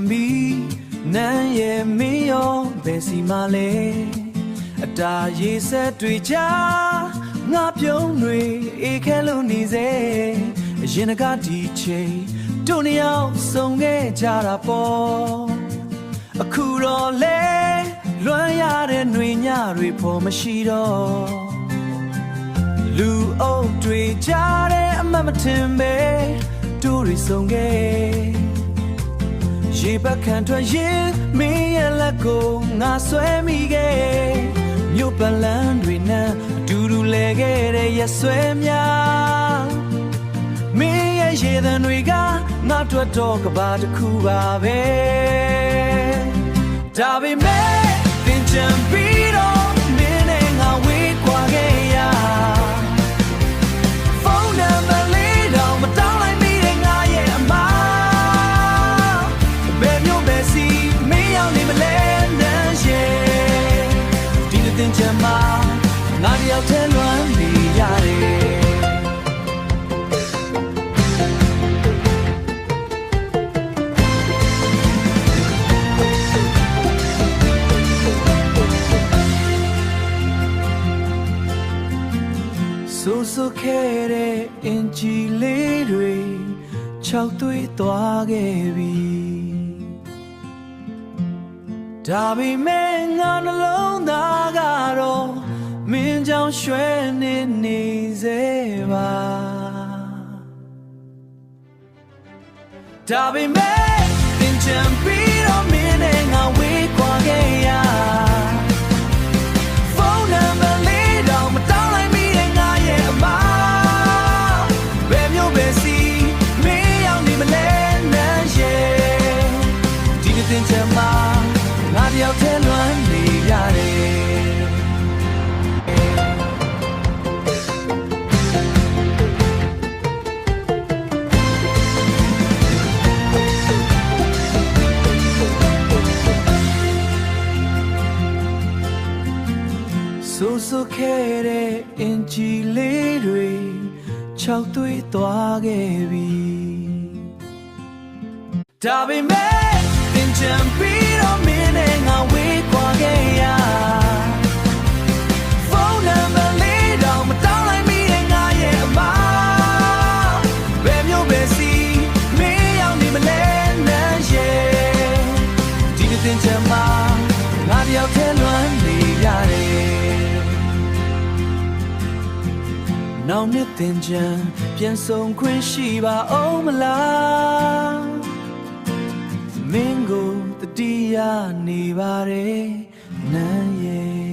ပြီနန်းရဲ့မင်းရောဘယ်စီမှလဲအတားရေးဆက်တွေကြားငါပြုံးတွေအေးခဲလို့နေစေအရင်ကဒီချိန်တို့နှစ်ယောက်ဆုံခဲ့ကြတာပေါ့အခုတော့လေလွမ်းရတဲ့နှွေညတွေဖို့မရှိတော့လူအုပ်တွေကြားတဲ့အမှတ်မထင်ပဲတို့တွေဆုံခဲ့ရေပတ်ခံထွက်ရင်မင်းရဲ့လက်ကိုငါဆွဲမိခဲ့မြို့ပလန်းတွေနဲ့အတူတူလဲခဲ့တဲ့ရက်ဆွဲများမင်းရဲ့ရေသံတွေကငါတို့တော့ကဘာတစ်ခုပါပဲဒါပေမဲ့သင်ချင်ပြီးတော့မင်းနဲ့ငါဝေးကွာခဲ့ရဖုန်းနံပါတ်လေးတော့မတောင်းလိုက်မိတဲ့ငါရဲ့အမားဘယ်မျိုးပဲစီမင်းရောက်နေမလဲနန်းရဲ့ဒီလိုသင်ချင်မှာငါတယောက်တည်းလွမ်းနေရတယ်ဆိုခဲ့တဲ့အင်ဂျီလေးတွေခြောက်သွေးသွားခဲ့ပြီဒါပေမဲ့ငါနှလုံးသားကတော့မင်းကြောင့်ရွှဲနေစေပါဒါပေမဲ့သင်ချင်ပြီးတော့မင်းနဲ့ငါဝေးကွာခဲ့ရဖုန်းနံပါတ်လေးတော့မတောင်းလိုက်မိတဲ့ငါရဲ့အမားဘယ်မျိုးပဲစီမင်းရောက်နေမလဲနန်းရဲ့ဒီနေ့သင်ချင်မှာငါတယောက်တည်းလွမ်းနေရတယ်ဆိုခဲ့တဲ့အင်ဂျီလေးတွေခြောက်သွေးသွားခဲ့ပြီဒါပေမဲ့သင်ချင်ပြီးတော့မင်းနဲ့ငါဝေးကွာခဲ့ရဖုန်းနံပါတ်လေးတော့မတောင်းလိုက်မိတဲ့ငါရဲ့အမားဘယ်မျိုးပဲစီမင်းရောက်နေမလဲနန်းရဲ့ဒီနေ့သင်ချင်မှာငါတယောက်တည်းလွမ်းနေရတယ်နောင်နှစ်သင်ချင်ပြန်ဆုံခွင့်ရှိပါအောင်မလားမင်းကိုတတိယနေပါတယ်နန်းရဲ့